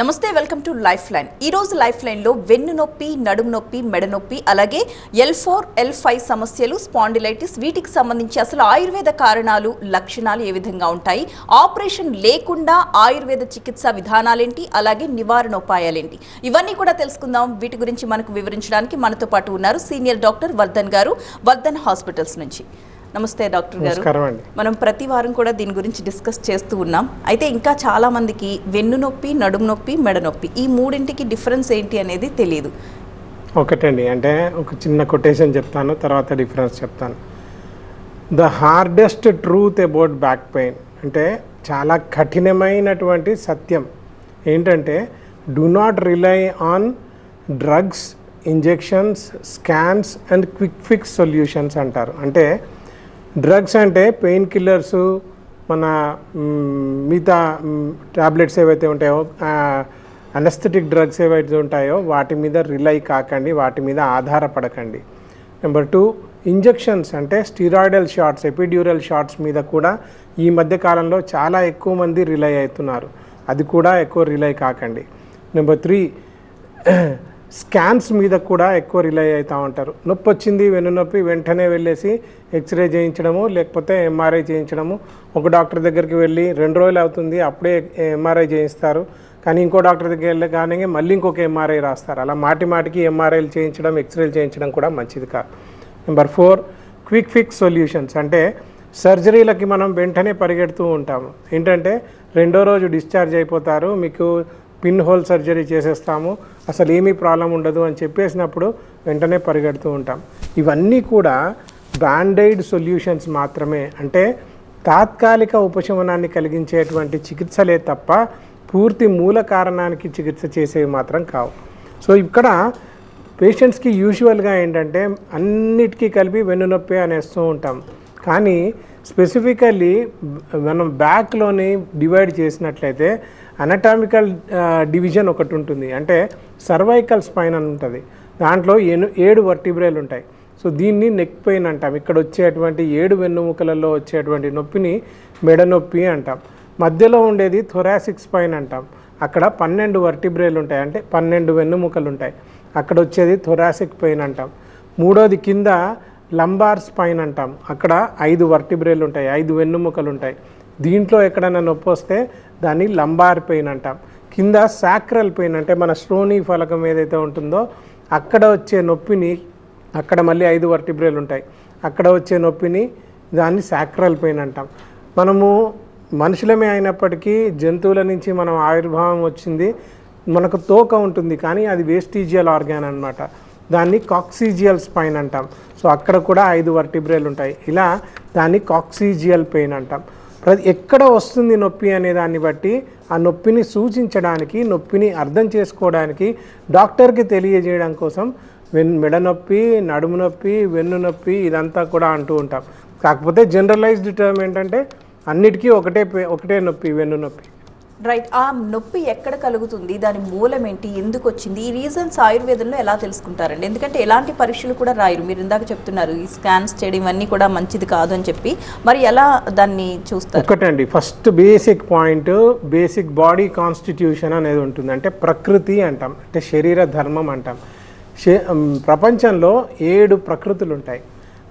నమస్తే welcome to life line. ఈ రోజు లైఫ్ లైన్ లో వెన్ను నొప్పి, నడుము నొప్పి, మెడ నొప్పి, అలాగే L4, L5 సమస్యలు, స్పాండిలైటిస్, వీటికి సంబంధించి అసలు ఆయుర్వేద కారణాలు, లక్షణాలు ఏ విధంగా ఉంటాయి, ఆపరేషన్ లేకుండా ఆయుర్వేద చికిత్స విధానాలేంటి, అలాగే నివారణోపాయాలేంటి, ఇవన్నీ కూడా తెలుసుకుందాం. వీటి గురించి మనకు వివరించడానికి మనతో పాటు ఉన్నారు సీనియర్ డాక్టర్ వర్ధన్ గారు, వర్ధన్ హాస్పిటల్స్ నుంచి. నమస్తే డాక్టర్ గారు. మనం ప్రతి వారం కూడా దీని గురించి డిస్కస్ చేస్తూ ఉన్నాం. అయితే ఇంకా చాలా మందికి వెన్ను నొప్పి, నడుము నొప్పి, మెడ నొప్పి, ఈ మూడింటికి డిఫరెన్స్ ఏంటి అనేది తెలియదు. ఒకటండి, అంటే ఒక చిన్న కొటేషన్ చెప్తాను, తర్వాత డిఫరెన్స్ చెప్తాను. The hardest truth about back pain అంటే చాలా కఠినమైనటువంటి సత్యం ఏంటంటే, do not rely on drugs, injections, scans and quick fix solutions అంటారు. అంటే డ్రగ్స్ అంటే పెయిన్ కిల్లర్స్, మన మిగతా టాబ్లెట్స్ ఏవైతే ఉంటాయో, అనస్థెటిక్ డ్రగ్స్ ఏవైతే ఉంటాయో వాటి మీద రిలై కాకండి, వాటి మీద ఆధారపడకండి. నెంబర్ 2, ఇంజెక్షన్స్ అంటే స్టీరాయిడల్ షాట్స్, ఎపిడ్యూరల్ షాట్స్ మీద కూడా ఈ మధ్య కాలంలో చాలా ఎక్కువ మంది రిలై అవుతున్నారు, అది కూడా ఎక్కువ రిలై కాకండి. నెంబర్ 3, స్కాన్స్ మీద కూడా ఎక్కువ రిలై అవుతూ ఉంటారు. నొప్పి వచ్చింది, వెన్ను నొప్పి, వెంటనే వెళ్ళేసి ఎక్స్రే చేయించడము, లేకపోతే ఎంఆర్ఐ చేయించడము. ఒక డాక్టర్ దగ్గరికి వెళ్ళి 2 రోజులు అవుతుంది, అప్పుడే ఎంఆర్ఐ చేయిస్తారు, కానీ ఇంకో డాక్టర్ దగ్గరికి వెళ్ళగానే మళ్ళీ ఇంకొక ఎంఆర్ఐ రాస్తారు. అలా మాటికి ఎంఆర్ఐలు చేయించడం, ఎక్స్రేలు చేయించడం కూడా మంచిది కాదు. నెంబర్ 4, క్విక్ ఫిక్స్ సొల్యూషన్స్ అంటే సర్జరీలకి మనం వెంటనే పరిగెడుతూ ఉంటాము. ఏంటంటే 2వ రోజు డిశ్చార్జ్ అయిపోతారు, మీకు పిన్ హోల్ సర్జరీ చేసేస్తాము, అసలు ఏమీ ప్రాబ్లం ఉండదు అని చెప్పేసినప్పుడు వెంటనే పరిగెడుతూ ఉంటాం. ఇవన్నీ కూడా బ్యాండైడ్ సొల్యూషన్స్ మాత్రమే, అంటే తాత్కాలిక ఉపశమనాన్ని కలిగించేటువంటి చికిత్సలే తప్ప పూర్తి మూల కారణానికి చికిత్స చేసేవి మాత్రం కావు. సో ఇక్కడ పేషెంట్స్కి యూజువల్గా ఏంటంటే అన్నిటికీ కలిపి వెన్నునొప్పి అనేస్తూ ఉంటాం, కానీ స్పెసిఫికల్లీ మనం బ్యాక్లోని డివైడ్ చేసినట్లయితే అనటామికల్ డివిజన్ ఒకటి ఉంటుంది, అంటే సర్వైకల్ స్పైన్ అని ఉంటుంది, దాంట్లో 7 వర్టిబ్రేలు ఉంటాయి. సో దీన్ని నెక్ పెయిన్ అంటాం. ఇక్కడ వచ్చేటువంటి 7 వెన్నుముకలలో వచ్చేటువంటి నొప్పిని మెడ నొప్పి అంటాం. మధ్యలో ఉండేది థొరాసిక్ స్పైన్ అంటాం, అక్కడ 12 వర్టిబ్రేలు ఉంటాయి, అంటే 12 వెన్నుముకలు ఉంటాయి, అక్కడ వచ్చేది థొరాసిక్ పెయిన్ అంటాం. మూడోది కింద లంబార్ స్పైన్ అంటాం, అక్కడ 5 వర్టిబ్రేలు ఉంటాయి, 5 వెన్నుముకలు ఉంటాయి. దీంట్లో ఎక్కడైనా నొప్పి వస్తే దాన్ని లంబార్ పెయిన్ అంటాం. కింద సాక్రల్ పెయిన్ అంటే మన శ్రోణి ఫలకం ఏదైతే ఉంటుందో అక్కడ వచ్చే నొప్పిని, అక్కడ మళ్ళీ 5 వర్టిబ్రేలు ఉంటాయి, అక్కడ వచ్చే నొప్పిని దాన్ని సాక్రల్ పెయిన్ అంటాం. మనము మనుషులమే అయినప్పటికీ జంతువుల నుంచి మనం ఆవిర్భావం వచ్చింది, మనకు తోక ఉంటుంది కానీ అది వేస్టీజియల్ ఆర్గాన్ అనమాట, దాన్ని కాక్సీజియల్ స్పైన్ అంటాం. సో అక్కడ కూడా 5 వర్టిబ్రేలు ఉంటాయి, ఇలా దాన్ని కాక్సీజియల్ పెయిన్ అంటాం. ఎక్కడ వస్తుంది నొప్పి అనే దాన్ని బట్టి ఆ నొప్పిని సూచించడానికి, నొప్పిని అర్థం చేసుకోవడానికి, డాక్టర్కి తెలియజేయడం కోసం మెడ నొప్పి, నడుము నొప్పి, వెన్ను నొప్పి ఇదంతా కూడా అంటూ ఉంటాం. కాకపోతే జనరలైజ్డ్ టర్మ్ ఏంటంటే అన్నిటికీ ఒకటే నొప్పి, వెన్ను నొప్పి. రైట్. ఆ నొప్పి ఎక్కడ కలుగుతుంది, దాని మూలం ఏంటి, ఎందుకు వచ్చింది, ఈ రీజన్స్ ఆయుర్వేదంలో ఎలా తెలుసుకుంటారండి? ఎందుకంటే ఎలాంటి పరీక్షలు కూడా రాయరు, మీరు ఇందాక చెప్తున్నారు ఈ స్కాన్స్ చేయడం ఇవన్నీ కూడా మంచిది కాదు అని చెప్పి, మరి ఎలా దాన్ని చూస్తారు? ఒకటండి, first basic point, basic body constitution అనేది ఉంటుంది, అంటే ప్రకృతి అంటాం, అంటే శరీర ధర్మం అంటాం. ప్రపంచంలో 7 ప్రకృతులు ఉంటాయి.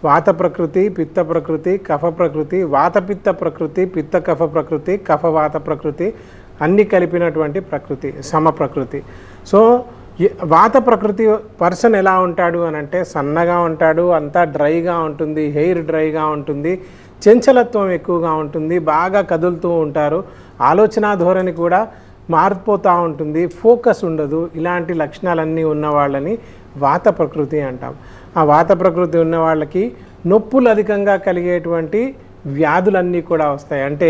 వాత ప్రకృతి, పిత్త ప్రకృతి, కఫ ప్రకృతి, వాత పిత్త ప్రకృతి, పిత్త కఫ ప్రకృతి, కఫ వాత ప్రకృతి, అన్నీ కలిపినటువంటి ప్రకృతి, సమ ప్రకృతి. సో వాత ప్రకృతి పర్సన్ ఎలా ఉంటాడు అని అంటే సన్నగా ఉంటాడు, అంతా డ్రైగా ఉంటుంది, హెయిర్ డ్రైగా ఉంటుంది, చంచలత్వం ఎక్కువగా ఉంటుంది, బాగా కదులుతూ ఉంటారు, ఆలోచన ధోరణి కూడా మారిపోతూ ఉంటుంది, ఫోకస్ ఉండదు. ఇలాంటి లక్షణాలన్నీ ఉన్న వాళ్ళని వాత ప్రకృతి అంటాం. ఆ వాత ప్రకృతి ఉన్న వాళ్ళకి నొప్పులు అధికంగా కలిగేటువంటి వ్యాధులన్నీ కూడా వస్తాయి, అంటే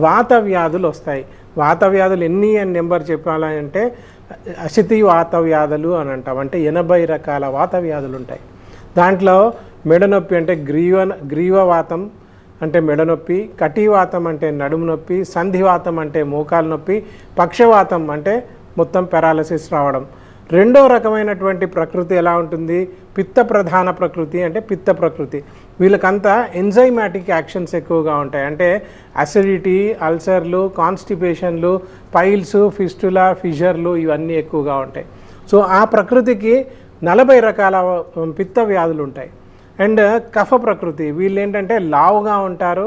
వాత వ్యాధులు వస్తాయి. వాత వ్యాధులు ఎన్ని అని నెంబర్ చెప్పాలంటే అశితి వాత వ్యాధులు అని అంటాం, అంటే 80 రకాల వాత వ్యాధులు ఉంటాయి. దాంట్లో మెడ నొప్పి అంటే గ్రీవవాతం అంటే మెడ నొప్పి, కటివాతం అంటే నడుము నొప్పి, సంధివాతం అంటే మోకాలు నొప్పి, పక్షవాతం అంటే మొత్తం పెరాలసిస్ రావడం, రెండో రకమైనటువంటి ప్రకృతి ఎలా ఉంటుంది, పిత్త ప్రధాన ప్రకృతి అంటే పిత్త ప్రకృతి. వీళ్ళకంతా ఎంజైమాటిక్ యాక్షన్స్ ఎక్కువగా ఉంటాయి. అంటే అసిడిటీ, అల్సర్లు, కాన్స్టిపేషన్లు, పైల్స్, ఫిస్టులా, ఫిషర్లు ఇవన్నీ ఎక్కువగా ఉంటాయి. సో ఆ ప్రకృతికి 40 రకాల పిత్త వ్యాధులు ఉంటాయి. అండ్ కఫ ప్రకృతి వీళ్ళు ఏంటంటే లావుగా ఉంటారు,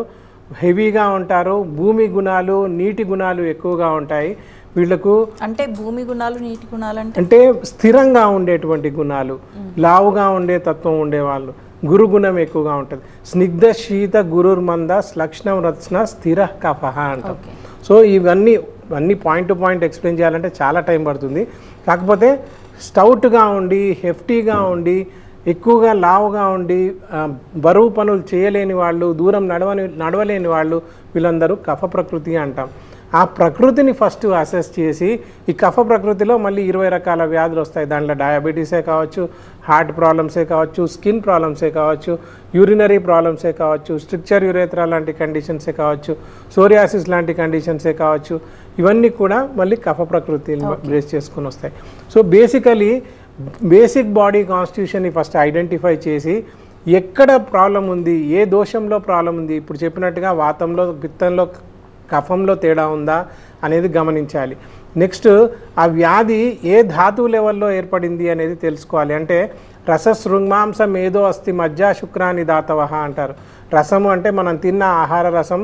హెవీగా ఉంటారు, భూమి గుణాలు, నీటి గుణాలు ఎక్కువగా ఉంటాయి వీళ్ళకు. అంటే భూమి గుణాలు, నీటి గుణాలు అంటే స్థిరంగా ఉండేటువంటి గుణాలు, లావుగా ఉండే తత్వం ఉండేవాళ్ళు. గురుగుణం ఎక్కువగా ఉంటుంది. స్నిగ్ధ శీత గురుర్మంద లక్షణం రత్న స్థిర కఫ అంటాం. సో ఇవన్నీ పాయింట్ టు పాయింట్ ఎక్స్ప్లెయిన్ చేయాలంటే చాలా టైం పడుతుంది. కాకపోతే స్టౌట్గా ఉండి, హెఫ్టీగా ఉండి, ఎక్కువగా లావుగా ఉండి, బరువు పనులు చేయలేని వాళ్ళు, దూరం నడవలేని వాళ్ళు, వీళ్ళందరూ కఫ ప్రకృతి అంటాం. ఆ ప్రకృతిని ఫస్ట్ అసెస్ చేసి, ఈ కఫ ప్రకృతిలో మళ్ళీ 20 రకాల వ్యాధులు వస్తాయి. దాంట్లో డయాబెటీసే కావచ్చు, హార్ట్ ప్రాబ్లమ్సే కావచ్చు, స్కిన్ ప్రాబ్లమ్సే కావచ్చు, యూరినరీ ప్రాబ్లమ్సే కావచ్చు, స్ట్రిక్చర్ యురేత్రా లాంటి కండిషన్సే కావచ్చు, సోరియాసిస్ లాంటి కండిషన్సే కావచ్చు. ఇవన్నీ కూడా మళ్ళీ కఫ ప్రకృతిని బేస్ చేసుకొని వస్తాయి. సో బేసికలీ బేసిక్ బాడీ కాన్స్టిట్యూషన్ని ఫస్ట్ ఐడెంటిఫై చేసి ఎక్కడ ప్రాబ్లం ఉంది, ఏ దోషంలో ప్రాబ్లం ఉంది, ఇప్పుడు చెప్పినట్టుగా వాతంలో, పిత్తంలో, కఫంలో తేడా ఉందా అనేది గమనించాలి. నెక్స్ట్ ఆ వ్యాధి ఏ ధాతువు లెవెల్లో ఏర్పడింది అనేది తెలుసుకోవాలి. అంటే రసశృంగాంసం ఏదో అస్థి మజ్జా శుక్రాని దాతవ అంటారు. రసము అంటే మనం తిన్న ఆహార రసం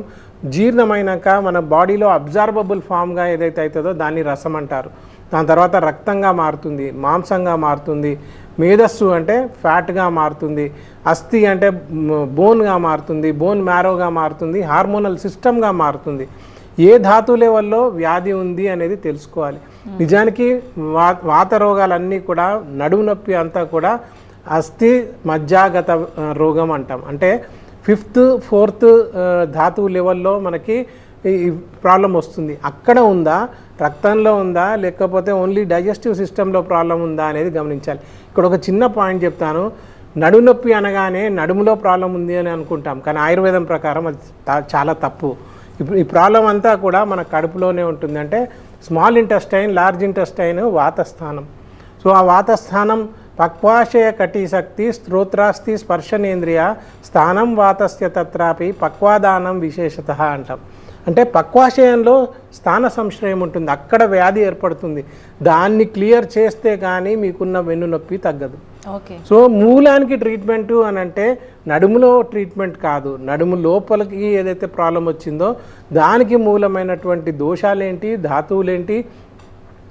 జీర్ణమైనాక మన బాడీలో అబ్జార్బబుల్ ఫామ్గా ఏదైతే అవుతుందో దాన్ని రసం అంటారు. దాని తర్వాత రక్తంగా మారుతుంది, మాంసంగా మారుతుంది, మేధస్సు అంటే ఫ్యాట్గా మారుతుంది, అస్థి అంటే బోన్గా మారుతుంది, బోన్ మ్యారోగా మారుతుంది, హార్మోనల్ సిస్టమ్గా మారుతుంది. ఏ ధాతు లెవెల్లో వ్యాధి ఉంది అనేది తెలుసుకోవాలి. నిజానికి వాత రోగాలన్నీ కూడా, నడుము నొప్పి అంతా కూడా అస్థి మజ్జాగత రోగం అంటాం. అంటే 5th 4th ధాతువు లెవెల్లో మనకి ఈ ప్రాబ్లం వస్తుంది. అక్కడ ఉందా, రక్తంలో ఉందా, లేకపోతే ఓన్లీ డైజెస్టివ్ సిస్టంలో ప్రాబ్లం ఉందా అనేది గమనించాలి. ఇక్కడ ఒక చిన్న పాయింట్ చెప్తాను. నడుము నొప్పి అనగానే నడుములో ప్రాబ్లం ఉంది అని అనుకుంటాం, కానీ ఆయుర్వేదం ప్రకారం అది చాలా తప్పు. ఇప్పుడు ఈ ప్రాబ్లం అంతా కూడా మన కడుపులోనే ఉంటుంది. అంటే స్మాల్ ఇంటెస్టైన్, లార్జ్ ఇంటెస్టైన్, వాతస్థానం. సో ఆ వాతస్థానం పక్వాశయ కటిశక్తి స్తోత్రాస్తి స్పర్శనేంద్రియ స్థానం వాతస్య తత్రాపి పక్వాదానం విశేషత అంటాం. అంటే పక్వాశయంలో స్థాన సంశ్రయం ఉంటుంది, అక్కడ వ్యాధి ఏర్పడుతుంది. దాన్ని క్లియర్ చేస్తే కానీ మీకున్న వెన్నునొప్పి తగ్గదు. సో మూలానికి ట్రీట్మెంటు అని అంటే నడుములో ట్రీట్మెంట్ కాదు, నడుము లోపలికి ఏదైతే ప్రాబ్లం వచ్చిందో దానికి మూలమైనటువంటి దోషాలేంటి, ధాతువులేంటి,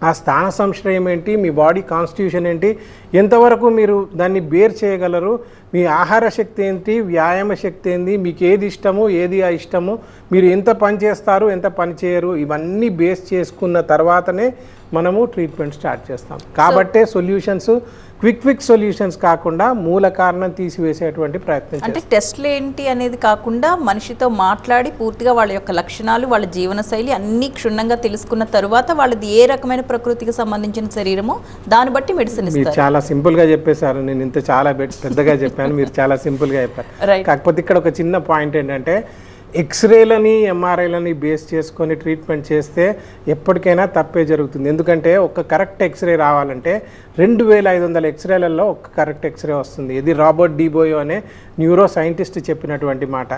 ఆ స్థాన సంశ్రయం ఏంటి, మీ బాడీ కాన్స్టిట్యూషన్ ఏంటి, ఎంతవరకు మీరు దాన్ని బేర్ చేయగలరు, మీ ఆహార శక్తి ఏంటి, వ్యాయామ శక్తి ఏంటి, మీకు ఏది ఇష్టము, ఏది ఇష్టము, మీరు ఎంత పని చేస్తారు, ఎంత పని చేయరు, ఇవన్నీ బేస్ చేసుకున్న తర్వాతనే మనము ట్రీట్మెంట్ స్టార్ట్ చేస్తాం. కాబట్టే సొల్యూషన్స్ క్విక్ సొల్యూషన్స్ కాకుండా మూల కారణం తీసివేసేటువంటి ప్రయత్నం. అంటే టెస్ట్లు ఏంటి అనేది కాకుండా మనిషితో మాట్లాడి పూర్తిగా వాళ్ళ యొక్క లక్షణాలు, వాళ్ళ జీవనశైలి అన్నీ క్షుణ్ణంగా తెలుసుకున్న తర్వాత వాళ్ళది ఏ రకమైన ప్రకృతికి సంబంధించిన శరీరమో దాన్ని బట్టి మెడిసిన్ ఇస్తారు. మీరు చాలా సింపుల్గా చెప్పేశారు. నేను ఇంత చాలా పెద్దగా చెప్పాను, మీరు చాలా సింపుల్గా చెప్పారు. కాకపోతే ఇక్కడ ఒక చిన్న పాయింట్ ఏంటంటే ఎక్స్రేలని, ఎంఆర్ఐలని బేస్ చేసుకొని ట్రీట్మెంట్ చేస్తే ఎప్పటికైనా తప్పే జరుగుతుంది. ఎందుకంటే ఒక కరెక్ట్ ఎక్స్రే రావాలంటే 2500 ఎక్స్రేలలో ఒక కరెక్ట్ ఎక్స్రే వస్తుంది. ఇది రాబర్ట్ డిబోయో అనే న్యూరో సైంటిస్ట్ చెప్పినటువంటి మాట.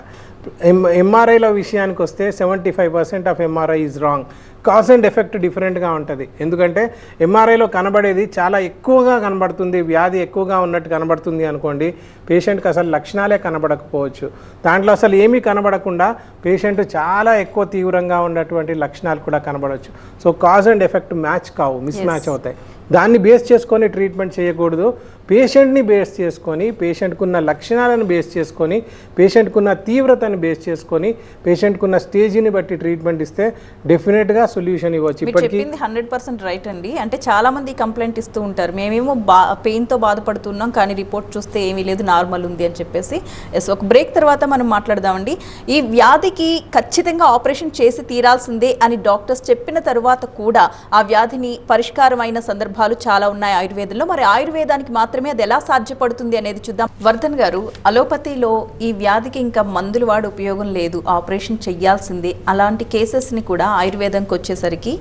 ఎంఆర్ఐలో విషయానికి వస్తే 75% of MRI is wrong. Cause and effect డిఫరెంట్గా ఉంటుంది. ఎందుకంటే ఎంఆర్ఐలో కనబడేది చాలా ఎక్కువగా కనబడుతుంది, వ్యాధి ఎక్కువగా ఉన్నట్టు కనబడుతుంది అనుకోండి, పేషెంట్కి అసలు లక్షణాలే కనబడకపోవచ్చు. దాంట్లో అసలు ఏమీ కనబడకుండా పేషెంట్ చాలా ఎక్కువ తీవ్రంగా ఉన్నటువంటి లక్షణాలు కూడా కనబడవచ్చు. So cause and effect match కావు, మిస్ మ్యాచ్ అవుతాయి. దాన్ని బేస్ చేసుకొని ట్రీట్మెంట్ చేయకూడదు. పేషెంట్ని బేస్ చేసుకొని, పేషెంట్కున్న లక్షణాలను బేస్ చేసుకొని, పేషెంట్కున్న తీవ్రతను బేస్ చేసుకొని, పేషెంట్కున్న స్టేజ్ని బట్టి ట్రీట్మెంట్ ఇస్తే డెఫినెట్గా సొల్యూషన్ ఇవ్వచ్చు. ఇప్పటికీ 100% రైట్ అండి. అంటే చాలామంది కంప్లైంట్ ఇస్తూ ఉంటారు, మేమేమో పెయిన్తో బాధపడుతున్నాం కానీ రిపోర్ట్ చూస్తే ఏమీ లేదు, నార్మల్ ఉంది అని చెప్పేసి. ఒక బ్రేక్ తర్వాత మనం మాట్లాడదామండి. ఈ వ్యాధికి ఖచ్చితంగా ఆపరేషన్ చేసి తీరాల్సిందే అని డాక్టర్స్ చెప్పిన తర్వాత కూడా ఆ వ్యాధిని పరిష్కారమైన సందర్భాలు చాలా ఉన్నాయి ఆయుర్వేదంలో. మరి ఆయుర్వేదానికి మాత్రమే అది ఎలా సాధ్యపడుతుంది అనేది చూద్దాం. వర్ధన్ గారు, అలోపతిలో ఈ వ్యాధికి ఇంకా మందులు వాడి ఉపయోగం లేదు, ఆపరేషన్ చెయ్యాల్సిందే, అలాంటి కేసెస్ని కూడా ఆయుర్వేదంకి వచ్చేసరికి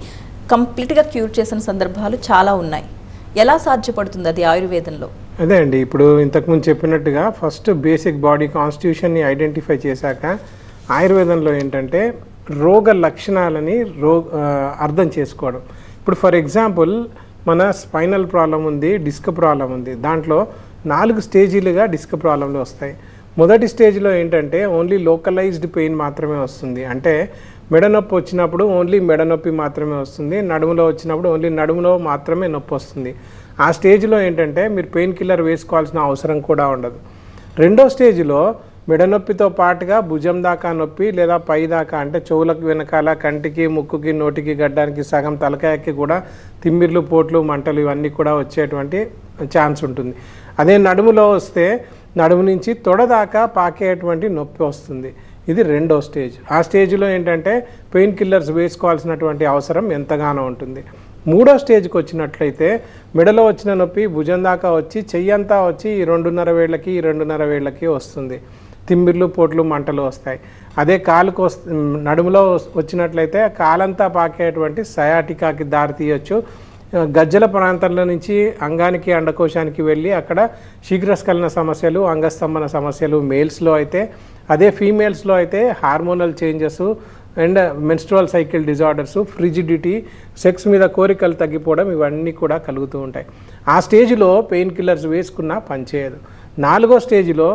కంప్లీట్గా క్యూర్ చేసిన సందర్భాలు చాలా ఉన్నాయి. ఎలా సాధ్యపడుతుంది అది ఆయుర్వేదంలో? అదే అండి, ఇప్పుడు ఇంతకుముందు చెప్పినట్టుగా ఫస్ట్ బేసిక్ బాడీ కాన్స్టిట్యూషన్ని ఐడెంటిఫై చేశాక ఆయుర్వేదంలో ఏంటంటే రోగ లక్షణాలని అర్థం చేసుకోవడం. ఇప్పుడు ఫర్ ఎగ్జాంపుల్ మన స్పైనల్ ప్రాబ్లం ఉంది, డిస్క్ ప్రాబ్లం ఉంది, దాంట్లో 4 స్టేజీలుగా డిస్క్ ప్రాబ్లంలు వస్తాయి. మొదటి స్టేజ్లో ఏంటంటే ఓన్లీ లోకలైజ్డ్ పెయిన్ మాత్రమే వస్తుంది, అంటే మెడ నొప్పి వచ్చినప్పుడు ఓన్లీ మెడ నొప్పి మాత్రమే వస్తుంది, నడుములో వచ్చినప్పుడు ఓన్లీ నడుములో మాత్రమే నొప్పి వస్తుంది. ఆ స్టేజ్లో ఏంటంటే మీరు పెయిన్ కిల్లర్ వేసుకోవాల్సిన అవసరం కూడా ఉండదు. రెండో స్టేజ్లో మెడ నొప్పితో పాటుగా భుజం దాకా నొప్పి లేదా పై దాకా, అంటే చెవులకు వెనకాల, కంటికి, ముక్కుకి, నోటికి, గడ్డానికి, సగం తలకాయకి కూడా తిమ్మిర్లు, పోట్లు, మంటలు ఇవన్నీ కూడా వచ్చేటువంటి ఛాన్స్ ఉంటుంది. అదే నడుములో వస్తే నడుము నుంచి తొడ దాకా పాకేటువంటి నొప్పి వస్తుంది. ఇది రెండో స్టేజ్. ఆ స్టేజ్లో ఏంటంటే పెయిన్ కిల్లర్స్ వేసుకోవాల్సినటువంటి అవసరం ఎంతగానో ఉంటుంది. మూడో స్టేజ్కి వచ్చినట్లయితే మెడలో వచ్చిన నొప్పి భుజం దాకా వచ్చి చెయ్యంతా వచ్చి ఈ 2.5 వేళ్ళకి, ఈ 2.5 వేళ్ళకి వస్తుంది. తిమ్మిర్లు, పోట్లు, మంటలు వస్తాయి. అదే కాలుకు నడుములో వచ్చినట్లయితే కాలంతా పాకేటువంటి సయాటికాకి దారి తీయచ్చు. గజ్జల ప్రాంతంలో నుంచి అంగానికి, అండకోశానికి వెళ్ళి అక్కడ శీఘ్రస్ఖలన సమస్యలు, అంగస్తంభన సమస్యలు మేల్స్లో అయితే, అదే ఫీమేల్స్లో అయితే hormonal changes and menstrual cycle disorders, frigidity, sex మీద కోరికలు తగ్గిపోవడం ఇవన్నీ కూడా కలుగుతూ ఉంటాయి. ఆ స్టేజ్లో పెయిన్ కిల్లర్స్ వేసుకున్నా పనిచేయదు. 4వ స్టేజ్లో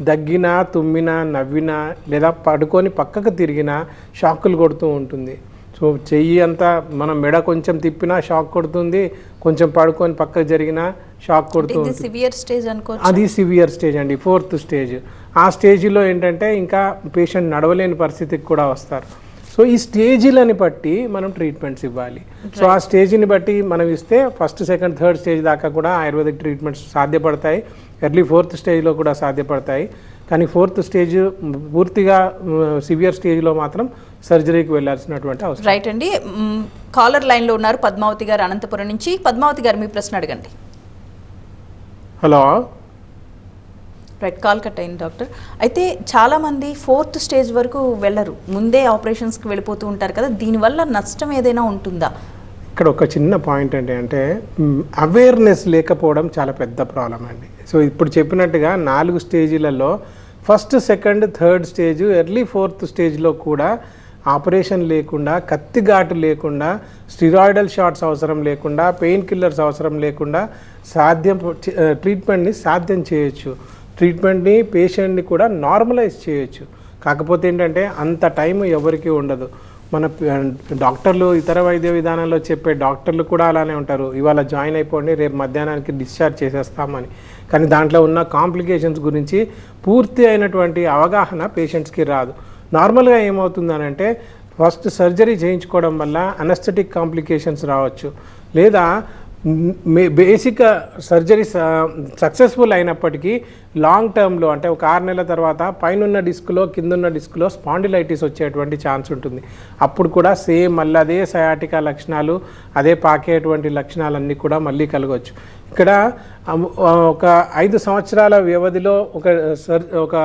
దగ్గినా, తుమ్మినా, నవ్వినా లేదా పడుకొని పక్కకు తిరిగినా షాకులు కొడుతూ ఉంటుంది. సో చెయ్యి అంతా మనం మెడ కొంచెం తిప్పినా షాక్ కొడుతుంది, కొంచెం పడుకొని పక్కకు జరిగినా షాక్ కొడుతుంది. అది సివియర్ స్టేజ్ అండి, 4th స్టేజ్. ఆ స్టేజ్లో ఏంటంటే ఇంకా పేషెంట్ నడవలేని పరిస్థితికి కూడా వస్తారు. సో ఈ స్టేజీలని బట్టి మనం ట్రీట్మెంట్స్ ఇవ్వాలి. సో ఆ స్టేజ్ని బట్టి మనం ఇస్తే ఫస్ట్, సెకండ్, థర్డ్ స్టేజ్ దాకా కూడా ఆయుర్వేదిక్ ట్రీట్మెంట్స్ సాధ్యపడతాయి. ఎర్లీ 4th స్టేజ్లో కూడా సాధ్యపడతాయి. కానీ 4th స్టేజ్ పూర్తిగా సివియర్ స్టేజ్లో మాత్రం సర్జరీకి వెళ్ళాల్సినటువంటి అవసరం. రైట్ అండి. కాలర్ లైన్లో ఉన్నారు పద్మావతి గారు అనంతపురం నుంచి. పద్మావతి గారు మీ ప్రశ్న అడగండి. హలో. రైట్, కాల్ కట్ అయింది డాక్టర్. అయితే చాలామంది 4th స్టేజ్ వరకు వెళ్ళరు, ముందే ఆపరేషన్స్కి వెళ్ళిపోతూ ఉంటారు కదా, దీనివల్ల నష్టం ఏదైనా ఉంటుందా? ఇక్కడ ఒక చిన్న పాయింట్ అంటే అవేర్నెస్ లేకపోవడం చాలా పెద్ద ప్రాబ్లం అండి. సో ఇప్పుడు చెప్పినట్టుగా 4 స్టేజీలలో first, second, third stage, early 4th స్టేజ్లో కూడా ఆపరేషన్ లేకుండా, కత్తిఘాటు లేకుండా, స్టిరాయిడల్ షాట్స్ అవసరం లేకుండా, పెయిన్ కిల్లర్స్ అవసరం లేకుండా ట్రీట్మెంట్ని సాధ్యం చేయొచ్చు. ట్రీట్మెంట్ని, పేషెంట్ని కూడా నార్మలైజ్ చేయొచ్చు. కాకపోతే ఏంటంటే అంత టైం ఎవరికి ఉండదు. మన డాక్టర్లు, ఇతర వైద్య విధానంలో చెప్పే డాక్టర్లు కూడా అలానే ఉంటారు, ఇవాళ జాయిన్ అయిపోండి, రేపు మధ్యాహ్నానికి డిశ్చార్జ్ చేసేస్తామని. కానీ దాంట్లో ఉన్న కాంప్లికేషన్స్ గురించి పూర్తి అయినటువంటి అవగాహన పేషెంట్స్కి రాదు. నార్మల్గా ఏమవుతుందనంటే ఫస్ట్ సర్జరీ చేయించుకోవడం వల్ల అనస్థెటిక్ కాంప్లికేషన్స్ రావచ్చు, లేదా బేసిక్ సర్జరీ సక్సెస్ఫుల్ అయినప్పటికీ లాంగ్ టర్మ్లో, అంటే ఒక 6 నెలల తర్వాత పైనున్న డిస్క్లో, కిందున్న డిస్క్లో స్పాండిలైటిస్ వచ్చేటువంటి ఛాన్స్ ఉంటుంది. అప్పుడు కూడా సేమ్ మళ్ళీ అదే సయాటికా లక్షణాలు, అదే పాకేటువంటి లక్షణాలన్నీ కూడా మళ్ళీ కలగవచ్చు. ఇక్కడ ఒక 5 సంవత్సరాల వ్యవధిలో ఒక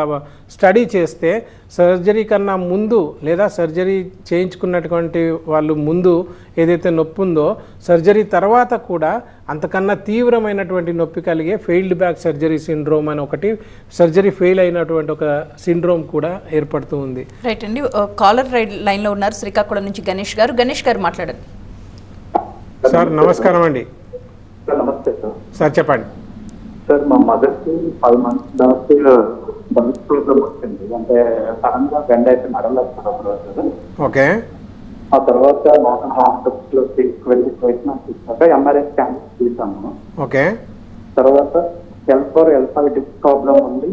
స్టడీ చేస్తే సర్జరీ కన్నా ముందు లేదా సర్జరీ చేయించుకున్నటువంటి వాళ్ళు ముందు ఏదైతే నొప్పి ఉందో, సర్జరీ తర్వాత కూడా అంతకన్నా తీవ్రమైనటువంటి నొప్పి కలిగే ఫెయిల్డ్ బ్యాక్ సర్జరీ సిండ్రోమ్ అని ఒకటి, సర్జరీ ఫెయిల్ అయినటువంటి ఒక సిండ్రోమ్ కూడా ఏర్పడుతూ ఉంది. రైట్ అండి. కాలర్ లైన్లో ఉన్నారు శ్రీకాకుళం నుంచి గణేష్ గారు. గణేష్ గారు మాట్లాడండి. సార్ నమస్కారం అండి. నమస్తే సార్. సార్ చెప్పండి. సార్ మా మదర్కి 5 months బ్యాక్ బల్క్ ప్రాబ్లం వచ్చింది, అంటే సడన్ గా బెండ్ అయితే నడవలేకపోతున్నారు. ఓకే. ఆ తర్వాత లోకల్ హాస్పిటల్ తీసుకువెళ్ళి ట్రీట్మెంట్ ఇచ్చాక ఎంఆర్ఐ స్కాన్ తీసాము. ఓకే. తర్వాత L4, L5 డిస్క్ ప్రాబ్లం ఉంది,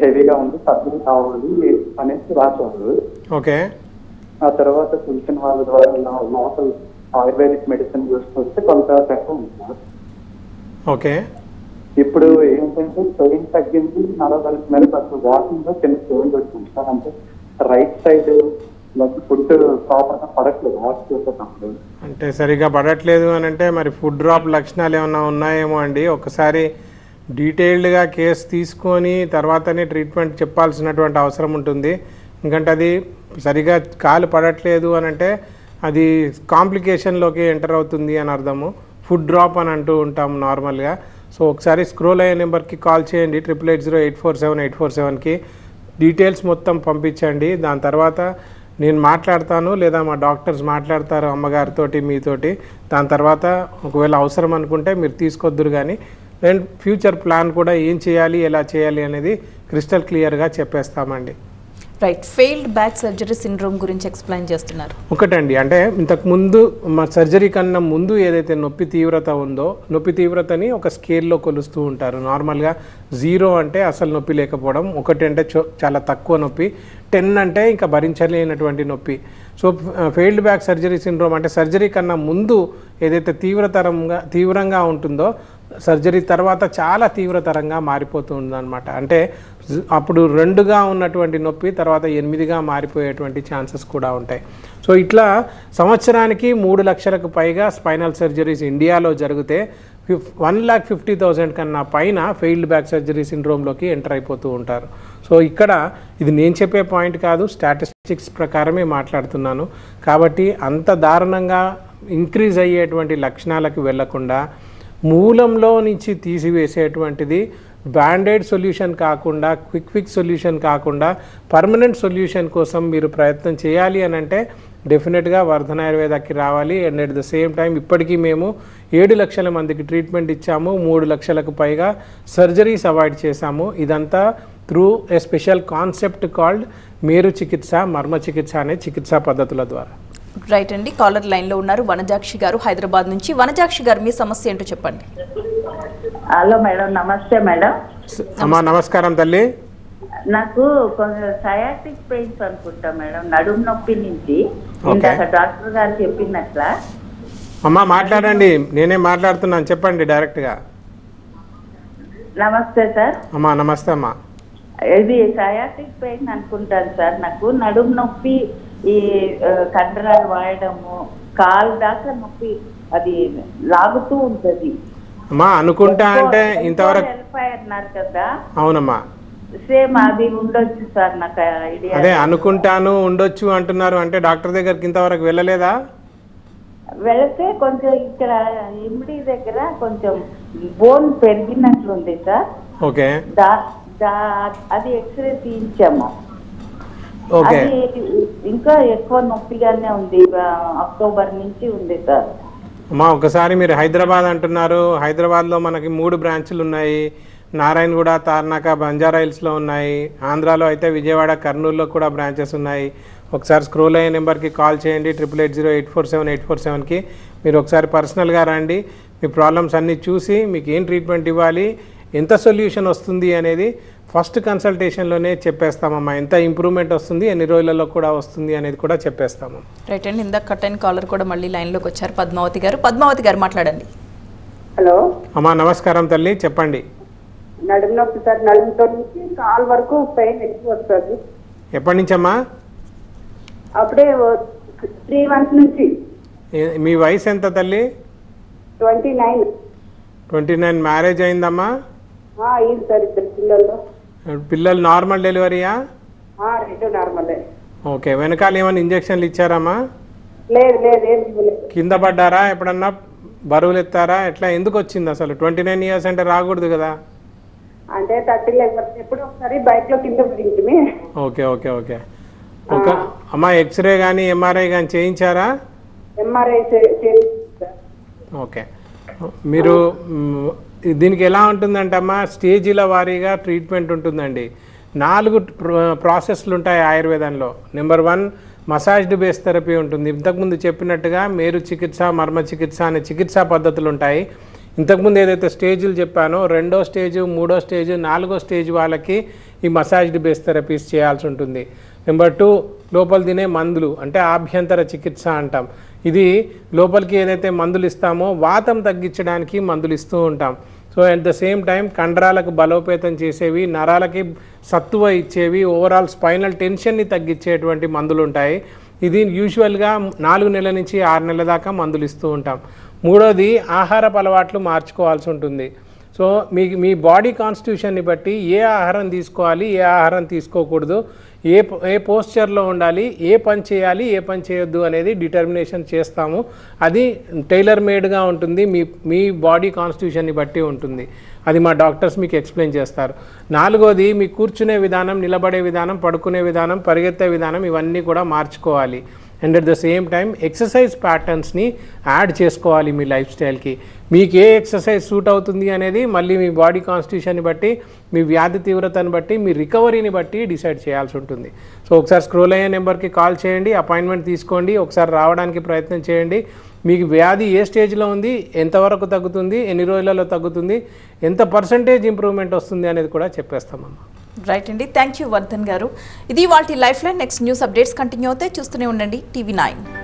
హెవీగా ఉంది, సర్జరీ కావాలి అనేసి రాశారు. ఓకే. ఆ తర్వాత తెలిసిన వాళ్ళ ద్వారా లోకల్ ఆయుర్వేదిక్ మెడిసిన్ చూసుకొస్తే కొంత తక్కువ ఉంది సార్. ఓకే. ఇప్పుడు ఏంటంటే పెయిన్ తగ్గింది, నడవగలిసి మీద కొంచెం వాకింగ్ లో చిన్న చేంజ్ వచ్చింది సార్. అంటే రైట్ సైడ్ ఫుడ్ ప్రాపర్ గా పడట్లేదు వాక్ చేసేటప్పుడు. అంటే సరిగా పడట్లేదు అని అంటే మరి ఫుడ్ డ్రాప్ లక్షణాలు ఏమైనా ఉన్నాయేమో అండి. ఒకసారి డీటెయిల్డ్గా కేసు తీసుకొని తర్వాతనే ట్రీట్మెంట్ చెప్పాల్సినటువంటి అవసరం ఉంటుంది. ఎందుకంటే అది సరిగా కాలు పడట్లేదు అని అంటే అది కాంప్లికేషన్లోకి ఎంటర్ అవుతుంది అని అర్థము. ఫుడ్ డ్రాప్ అని అంటూ ఉంటాం నార్మల్గా. సో ఒకసారి స్క్రోల్ అయ్యే నెంబర్కి కాల్ చేయండి 8880847847కి డీటెయిల్స్ మొత్తం పంపించండి. దాని తర్వాత నేను మాట్లాడతాను లేదా మా డాక్టర్స్ మాట్లాడతారు అమ్మగారితోటి మీతోటి. దాని తర్వాత ఒకవేళ అవసరం అనుకుంటే మీరు తీసుకొద్దురు, కానీ అండ్ ఫ్యూచర్ ప్లాన్ కూడా ఏం చేయాలి ఎలా చేయాలి అనేది క్రిస్టల్ క్లియర్గా చెప్పేస్తామండి. Right, failed back surgery syndrome గురించి ఎక్స్ప్లెయిన్ చేస్తున్నారు. ఒకటండి, అంటే ఇంతకుముందు మా సర్జరీ కన్నా ముందు ఏదైతే నొప్పి తీవ్రత ఉందో నొప్పి తీవ్రతని ఒక స్కేల్లో కొలుస్తూ ఉంటారు. నార్మల్గా 0 అంటే అసలు నొప్పి లేకపోవడం, 1 అంటే చాలా తక్కువ నొప్పి, 10 అంటే ఇంకా భరించలేనటువంటి నొప్పి. So failed back surgery syndrome అంటే సర్జరీ కన్నా ముందు ఏదైతే తీవ్రంగా ఉంటుందో సర్జరీ తర్వాత చాలా తీవ్రతరంగా మారిపోతుందన్నమాట. అంటే అప్పుడు 2గా ఉన్నటువంటి నొప్పి తర్వాత 8గా మారిపోయేటువంటి ఛాన్సెస్ కూడా ఉంటాయి. సో ఇట్లా సంవత్సరానికి 3 లక్షలకు పైగా స్పైనల్ సర్జరీస్ ఇండియాలో జరిగితే 1,50,000 కన్నా పైన ఫెయిల్డ్ బ్యాక్ సర్జరీ సిండ్రోమ్లోకి ఎంటర్ అయిపోతూ ఉంటారు. సో ఇక్కడ ఇది నేను చెప్పే పాయింట్ కాదు, స్టాటిస్టిక్స్ ప్రకారమే మాట్లాడుతున్నాను. కాబట్టి అంత దారుణంగా ఇంక్రీజ్ అయ్యేటువంటి లక్షణాలకు వెళ్లకుండా మూలంలో నుంచి తీసివేసేటువంటిది బ్యాండెడ్ సొల్యూషన్ కాకుండా, క్విక్ ఫిక్స్ సొల్యూషన్ కాకుండా పర్మనెంట్ సొల్యూషన్ కోసం మీరు ప్రయత్నం చేయాలి అని అంటే డెఫినెట్గా వర్ధన ఆయుర్వేదాకి రావాలి. And at the same time ఇప్పటికీ మేము 7 లక్షల మందికి ట్రీట్మెంట్ ఇచ్చాము, 3 లక్షలకు పైగా సర్జరీస్ అవాయిడ్ చేశాము. ఇదంతా through a special concept called Meru చికిత్స, మర్మ చికిత్స అనే చికిత్సా పద్ధతుల ద్వారా. రైట్ అండి, కాలర్ లైన్లో ఉన్నారు వనజాక్షి గారు హైదరాబాద్ నుంచి. వనజాక్షి గారు, మీ సమస్య ఏంటో చెప్పండి. హలో మేడం, నమస్తే మేడం. అమ్మా నమస్కారం తల్లి. నాకు కొంచెం సయాటిక్ పెయిన్స్ అనుకుంటా మేడం, నడుము నొప్పి నుంచి. ఇందాక డాక్టర్ గారు చెప్పినట్ల. అమ్మా మాట్లాడండి, నేనే మాట్లాడుతున్నాను, చెప్పండి డైరెక్ట్గా. నమస్తే సార్. అమ్మా నమస్తే అమ్మా. ఇది సయాటిక్ పెయిన్ అనుకుంటాను సార్. నాకు నడుము నొప్పి, ఈ కండరాలు వాయడము, కాలు దాకా నొప్పి, అది లాగుతూ ఉంటది. అమ్మా అనుకుంటా అంటే ఇంతవరకు అన్నారు కదా. అవునమ్మా, సేమ్ అది ఉండొచ్చు సార్, నాకు ఐడియా. అదే అనుకుంటాను ఉండొచ్చు అంటున్నారు, అంటే డాక్టర్ దగ్గరికి ఇంతవరకు వెళ్ళలేదా? వెళితే కొంచెం ఇక్కడ ఇమిడి దగ్గర కొంచెం బోన్ పెరిగినట్లుంది సార్. ఓకే, అది ఎక్స్రే తీయించాము. ఓకే, అది ఇంకా ఎక్కువ నొప్పిగానే ఉంది, అక్టోబర్ నుంచి ఉంది సార్. అమ్మా ఒకసారి మీరు హైదరాబాద్ అంటున్నారు, హైదరాబాద్లో మనకి 3 బ్రాంచ్లు ఉన్నాయి. నారాయణగూడ, తార్నాక, బంజారా హిల్స్లో ఉన్నాయి. ఆంధ్రాలో అయితే విజయవాడ, కర్నూలులో కూడా బ్రాంచెస్ ఉన్నాయి. ఒకసారి స్క్రోల్ అయ్యే నెంబర్కి కాల్ చేయండి 8880847847కి. మీరు ఒకసారి పర్సనల్గా రండి, మీ ప్రాబ్లమ్స్ అన్నీ చూసి మీకు ఏం ట్రీట్మెంట్ ఇవ్వాలి, ఎంత సొల్యూషన్ వస్తుంది అనేది ఫస్ట్ కన్సల్టేషన్లోనే చెప్పేస్తామమ్మా. ఎంత ఇంప్రూవ్మెంట్ వస్తుంది, ఎన్ని రోజులలో కూడా వస్తుంది అనేది కూడా చెప్పేస్తాము. రైట్ అండి, ఇందాక కట్ అయిన కాలర్ కూడా మళ్ళీ లైన్లోకి వచ్చారు, పద్మావతి గారు. పద్మావతి గారు మాట్లాడండి. హలో అమ్మా నమస్కారం తల్లి, చెప్పండి. నడుము నొప్పి సార్, నడుముతో నుంచి కాల్ వరకు పెయిన్ ఎక్కువ వస్తుంది. ఎప్పటి నుంచమ్మా? అప్పుడే 3 months నుంచి. మీ వయసు ఎంత తల్లి? 29. 29. మ్యారేజ్ అయిందమ్మా? అయింది సార్, 2 పిల్లలు. పిల్లలు నార్మల్ డెలివరీయా? 2 నార్మలే. ఓకే, వెనకాల ఏమైనా ఇంజక్షన్లు ఇచ్చారమ్మా? లేదు లేదు, ఏం ఇవ్వలేదు. కింద పడ్డారా ఎప్పుడన్నా, బరువులు ఎత్తారా, ఎట్లా, ఎందుకు వచ్చింది అసలు? 29 years అంటే రాకూడదు కదా. అంటే 30 లేకపోతే ఎప్పుడు ఒకసారి బైక్ లో కింద పడింది. Okay okay okay. ఒక అమ్మా ఎక్స్రే కానీ ఎంఆర్ఐ కానీ చేయించారా? MRI okay. మీరు దీనికి ఎలా ఉంటుందంటే అమ్మా, స్టేజీల వారీగా ట్రీట్మెంట్ ఉంటుందండి. 4 ప్రాసెస్లు ఉంటాయి ఆయుర్వేదంలో. నెంబర్ 1 మసాజ్డ్ బేస్ థెరపీ ఉంటుంది. ఇంతకుముందు చెప్పినట్టుగా మేరు చికిత్స, మర్మ చికిత్స అనే చికిత్సా పద్ధతులు ఉంటాయి. ఇంతకుముందు ఏదైతే స్టేజ్లు చెప్పానో 2వ స్టేజ్, 3వ స్టేజ్, 4వ స్టేజ్ వాళ్ళకి ఈ మసాజ్డ్ బేస్ థెరపీస్ చేయాల్సి ఉంటుంది. నెంబర్ 2 లోపల తినే మందులు, అంటే ఆభ్యంతర చికిత్స అంటాం. ఇది లోపలికి ఏదైతే మందులు ఇస్తామో వాతం తగ్గించడానికి మందులు ఇస్తూ ఉంటాం. So at the same time కండరాలకు బలోపేతం చేసేవి, నరాలకి సత్తువ ఇచ్చేవి, ఓవరాల్ స్పైనల్ టెన్షన్ని తగ్గించేటువంటి మందులు ఉంటాయి. ఇది యూజువల్గా 4 నెలల నుంచి 6 నెలల దాకా మందులు ఇస్తూ ఉంటాం. 3వది ఆహారపు అలవాట్లు మార్చుకోవాల్సి ఉంటుంది. సో మీ బాడీ కాన్స్టిట్యూషన్ని బట్టి ఏ ఆహారం తీసుకోవాలి, ఏ ఆహారం తీసుకోకూడదు, ఏ పోస్చర్లో ఉండాలి, ఏ పని చేయాలి, ఏ పని చేయొద్దు అనేది డిటర్మినేషన్ చేస్తాము. అది టైలర్ మేడ్గా ఉంటుంది, మీ బాడీ కాన్స్టిట్యూషన్ని బట్టి ఉంటుంది. అది మా డాక్టర్స్ మీకు ఎక్స్ప్లెయిన్ చేస్తారు. 4వది మీ కూర్చునే విధానం, నిలబడే విధానం, పడుకునే విధానం, పరిగెత్తే విధానం ఇవన్నీ కూడా మార్చుకోవాలి. And at the same time exercise ప్యాటర్న్స్ని యాడ్ చేసుకోవాలి మీ లైఫ్ స్టైల్కి. మీకు ఏ ఎక్సర్సైజ్ సూట్ అవుతుంది అనేది మళ్ళీ మీ బాడీ కాన్స్టిట్యూషన్ని బట్టి, మీ వ్యాధి తీవ్రతను బట్టి, మీ రికవరీని బట్టి డిసైడ్ చేయాల్సి ఉంటుంది. సో ఒకసారి స్క్రోల్ అయ్యే నెంబర్కి కాల్ చేయండి, అపాయింట్మెంట్ తీసుకోండి, ఒకసారి రావడానికి ప్రయత్నం చేయండి. మీకు వ్యాధి ఏ స్టేజ్లో ఉంది, ఎంతవరకు తగ్గుతుంది, ఎన్ని రోజులలో తగ్గుతుంది, ఎంత పర్సంటేజ్ ఇంప్రూవ్మెంట్ వస్తుంది అనేది కూడా చెప్పేస్తామమ్మా. రైట్ అండి, థ్యాంక్ యూ వర్ధన్ గారు. ఇది వాటి life line. Next news updates continue అవుతాయి, చూస్తూనే ఉండండి TV9.